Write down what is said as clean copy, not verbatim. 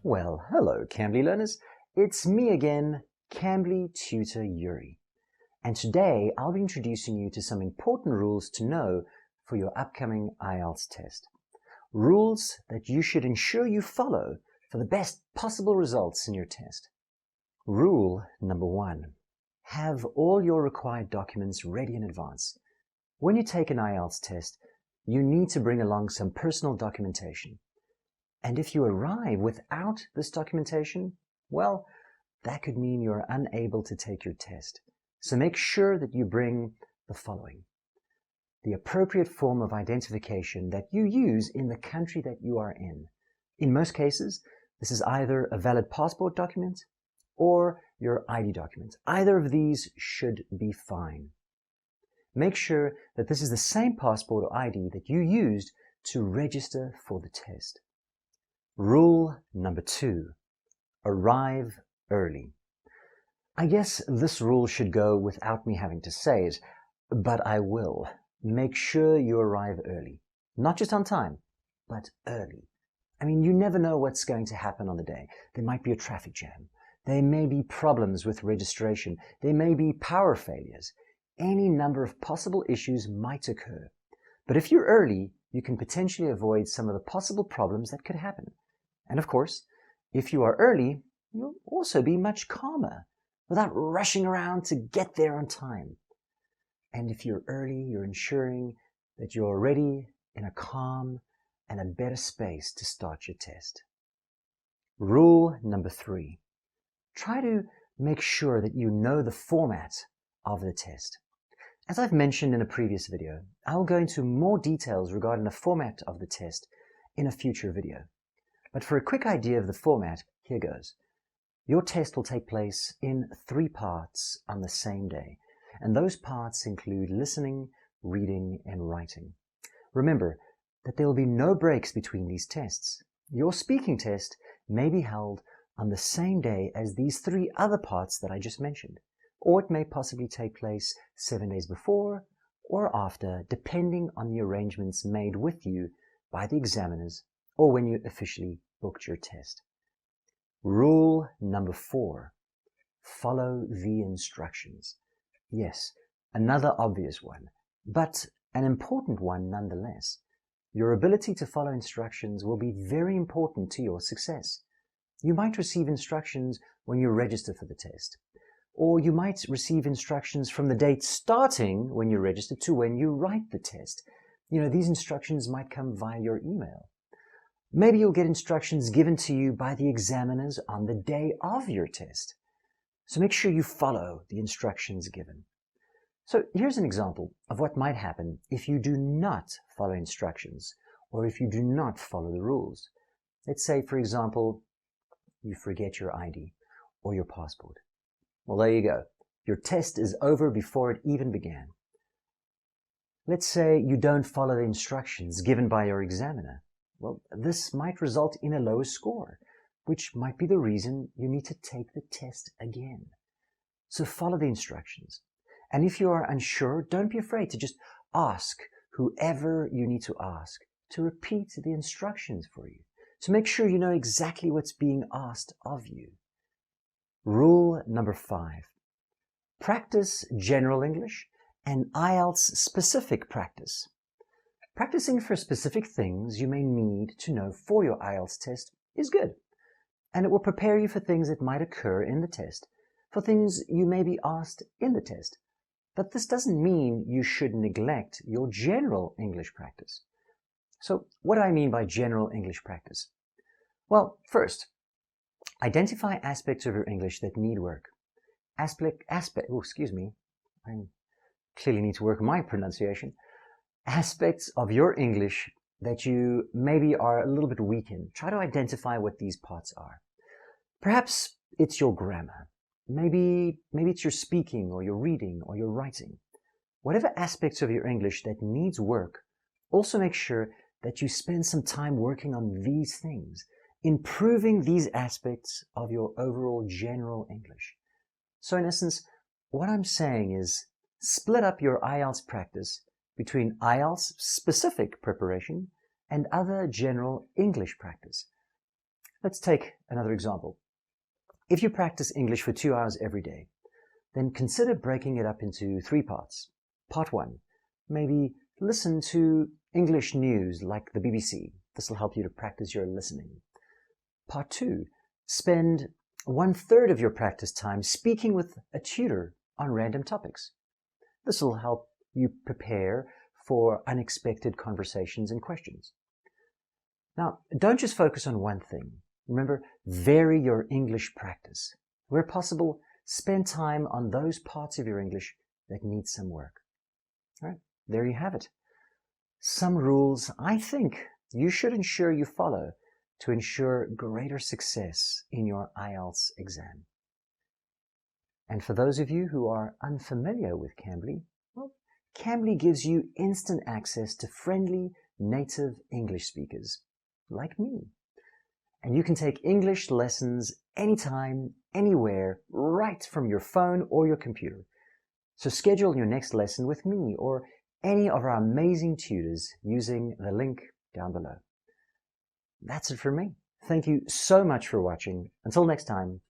Well, hello Cambly learners. It's me again, Cambly tutor Yuri. And today I'll be introducing you to some important rules to know for your upcoming IELTS test. Rules that you should ensure you follow for the best possible results in your test. Rule number 1. Have all your required documents ready in advance. When you take an IELTS test, you need to bring along some personal documentation. And if you arrive without this documentation, well, that could mean you're unable to take your test. So make sure that you bring the following: the appropriate form of identification that you use in the country that you are in. In most cases, this is either a valid passport document or your ID document. Either of these should be fine. Make sure that this is the same passport or ID that you used to register for the test. Rule number 2, arrive early. I guess this rule should go without me having to say it, but I will. Make sure you arrive early. Not just on time, but early. I mean, you never know what's going to happen on the day. There might be a traffic jam. There may be problems with registration. There may be power failures. Any number of possible issues might occur. But if you're early, you can potentially avoid some of the possible problems that could happen. And of course, if you are early, you'll also be much calmer without rushing around to get there on time. And if you're early, you're ensuring that you're already in a calm and a better space to start your test. Rule number 3. Try to make sure that you know the format of the test. As I've mentioned in a previous video, I will go into more details regarding the format of the test in a future video. But for a quick idea of the format, here goes. Your test will take place in 3 parts on the same day, and those parts include listening, reading, and writing. Remember that there will be no breaks between these tests. Your speaking test may be held on the same day as these 3 other parts that I just mentioned, or it may possibly take place 7 days before or after, depending on the arrangements made with you by the examiners or when you officially booked your test. Rule number 4. Follow the instructions. Yes, another obvious one, but an important one nonetheless. Your ability to follow instructions will be very important to your success. You might receive instructions when you register for the test, or you might receive instructions from the date starting when you register to when you write the test. These instructions might come via your email. Maybe you'll get instructions given to you by the examiners on the day of your test. So make sure you follow the instructions given. So here's an example of what might happen if you do not follow instructions or if you do not follow the rules. Let's say, for example, you forget your ID or your passport. Well, there you go. Your test is over before it even began. Let's say you don't follow the instructions given by your examiner. Well, this might result in a lower score, which might be the reason you need to take the test again. So follow the instructions. And if you are unsure, don't be afraid to just ask whoever you need to ask to repeat the instructions for you. So make sure you know exactly what's being asked of you. Rule number 5. Practice general English and IELTS specific practice. Practicing for specific things you may need to know for your IELTS test is good, and it will prepare you for things that might occur in the test, for things you may be asked in the test. But this doesn't mean you should neglect your general English practice. So what do I mean by general English practice? Well, first, identify aspects of your English that need work. I clearly need to work on my pronunciation. Aspects of your English that you maybe are a little bit weak in. Try to identify what these parts are. Perhaps it's your grammar. Maybe it's your speaking or your reading or your writing. Whatever aspects of your English that needs work, also make sure that you spend some time working on these things, improving these aspects of your overall general English. So in essence, what I'm saying is split up your IELTS practice between IELTS specific preparation and other general English practice. Let's take another example. If you practice English for 2 hours every day, then consider breaking it up into 3 parts. Part 1, maybe listen to English news like the BBC. This will help you to practice your listening. Part 2, spend 1/3 of your practice time speaking with a tutor on random topics. This will help you prepare for unexpected conversations and questions. Now, don't just focus on one thing. Remember, vary your English practice. Where possible, spend time on those parts of your English that need some work. All right, there you have it. Some rules I think you should ensure you follow to ensure greater success in your IELTS exam. And for those of you who are unfamiliar with Cambly, well, Cambly gives you instant access to friendly native English speakers like me. And you can take English lessons anytime, anywhere, right from your phone or your computer. So schedule your next lesson with me or any of our amazing tutors using the link down below. That's it for me. Thank you so much for watching. Until next time,